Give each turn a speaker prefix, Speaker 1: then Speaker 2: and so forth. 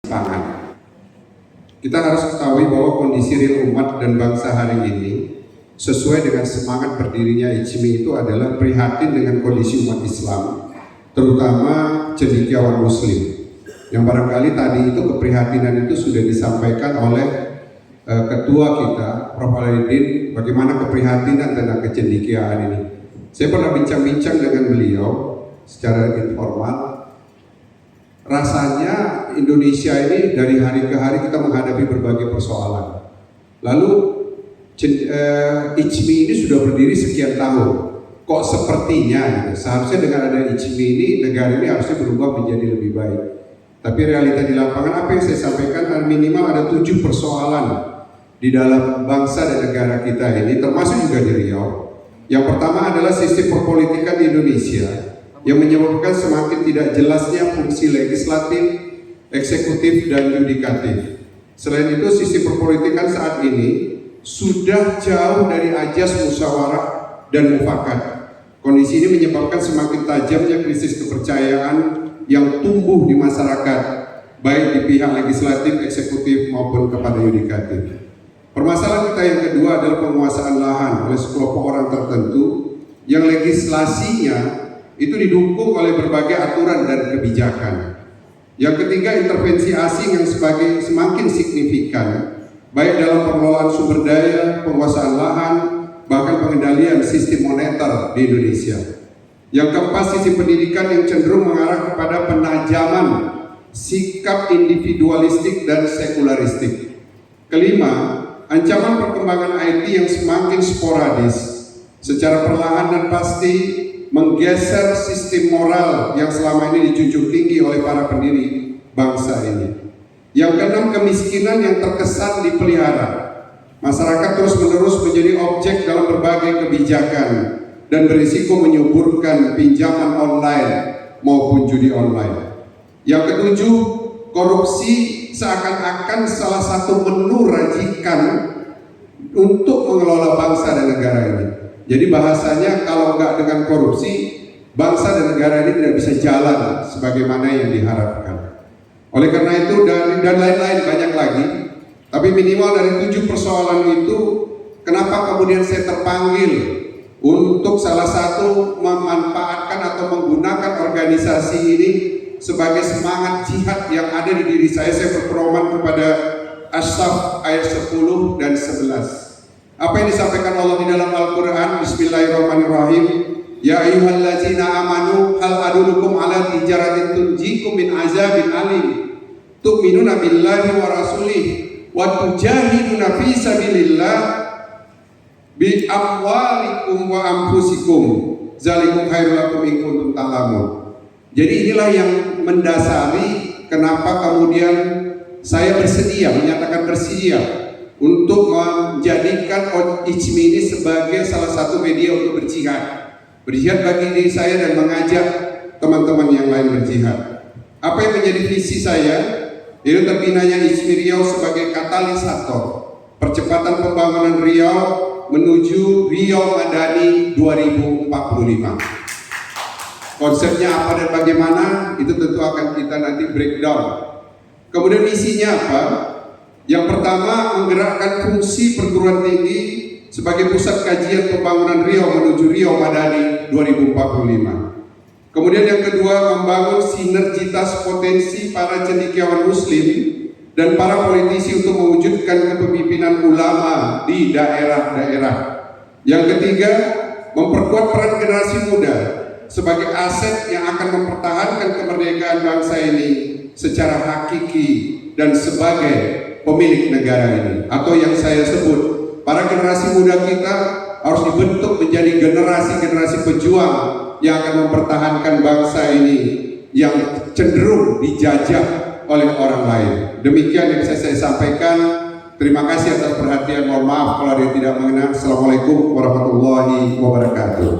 Speaker 1: pangan. Kita harus ketahui bahwa kondisi real umat dan bangsa hari ini sesuai dengan semangat berdirinya IJMI itu adalah prihatin dengan kondisi umat Islam, terutama cendekiawan Muslim. Yang barangkali tadi itu keprihatinan itu sudah disampaikan oleh ketua kita, Prof. Alidin, bagaimana keprihatinan tentang kecendekiaan ini. Saya pernah bincang-bincang dengan beliau secara informal. Rasanya Indonesia ini dari hari ke hari kita menghadapi berbagai persoalan. Lalu IJMI ini sudah berdiri sekian tahun. Kok sepertinya seharusnya dengan ada IJMI ini negara ini harusnya berubah menjadi lebih baik. Tapi realita di lapangan apa yang saya sampaikan, minimal ada 7 persoalan di dalam bangsa dan negara kita ini, termasuk juga di Riau. Yang pertama adalah sistem perpolitikan di Indonesia yang menyebabkan semakin tidak jelasnya fungsi legislatif, eksekutif, dan yudikatif. Selain itu, sistem perpolitikan saat ini sudah jauh dari ajas musyawarah dan mufakat. Kondisi ini menyebabkan semakin tajamnya krisis kepercayaan yang tumbuh di masyarakat, baik di pihak legislatif, eksekutif, maupun kepada yudikatif. Permasalahan kita yang kedua adalah penguasaan lahan oleh sekelompok orang tertentu yang legislasinya itu didukung oleh berbagai aturan dan kebijakan. Yang ketiga, intervensi asing yang semakin signifikan, baik dalam pengelolaan sumber daya, penguasaan lahan, bahkan pengendalian sistem moneter di Indonesia. Yang keempat, sisi pendidikan yang cenderung mengarah kepada penajaman sikap individualistik dan sekularistik. Kelima, ancaman perkembangan IT yang semakin sporadis, secara perlahan dan pasti menggeser sistem moral yang selama ini dijunjung tinggi oleh para pendiri bangsa ini. Yang keenam, kemiskinan yang terkesan dipelihara. Masyarakat terus-menerus menjadi objek dalam berbagai kebijakan dan berisiko menyuburkan pinjaman online maupun judi online. Yang ketujuh, korupsi seakan-akan salah satu menu racikan untuk mengelola bangsa dan negara ini. Jadi bahasanya kalau nggak dengan korupsi, bangsa dan negara ini tidak bisa jalan sebagaimana yang diharapkan. Oleh karena itu dan lain-lain banyak lagi, tapi minimal dari 7 persoalan itu, kenapa kemudian saya terpanggil untuk salah satu memanfaatkan atau menggunakan organisasi ini sebagai semangat jihad yang ada di diri saya. Saya berpedoman kepada As-Saff ayat 10 dan 11. Apa yang disampaikan Allah di dalam Al-Quran? Bismillahirrahmanirrahim. Ya ayyuhallazina amanu hal adulukum ala tijaratin tunjikum min azabin alim tu'minuna billahi wa rasulih wa tujahiduna fi sabilillah bi amwalikum wa anfusikum zalikum khairul lakum in kuntum ta'lamun. Jadi inilah yang mendasari kenapa kemudian saya menyatakan bersedia untuk menjadikan IJMI ini sebagai salah satu media untuk berjihad bagi diri saya dan mengajak teman-teman yang lain berjihad. Apa yang menjadi visi saya? Itu terbinanya IJMI Riau sebagai katalisator percepatan pembangunan Riau menuju Riau Madani 2045. Konsepnya apa dan bagaimana itu tentu akan kita nanti breakdown. Kemudian misinya apa? Yang pertama, menggerakkan fungsi perguruan tinggi sebagai pusat kajian pembangunan Riau menuju Riau Madani 2045. Kemudian yang kedua, membangun sinergitas potensi para cendekiawan Muslim dan para politisi untuk mewujudkan kepemimpinan ulama di daerah-daerah. Yang ketiga, memperkuat peran generasi muda sebagai aset yang akan mempertahankan kemerdekaan bangsa ini secara hakiki dan sebagai pemilik negara ini. Atau yang saya sebut, para generasi muda kita harus dibentuk menjadi generasi-generasi pejuang yang akan mempertahankan bangsa ini yang cenderung dijajah oleh orang lain. Demikian yang bisa saya sampaikan. Terima kasih atas perhatian. Mohon maaf kalau ada yang tidak mengenal. Assalamualaikum warahmatullahi wabarakatuh.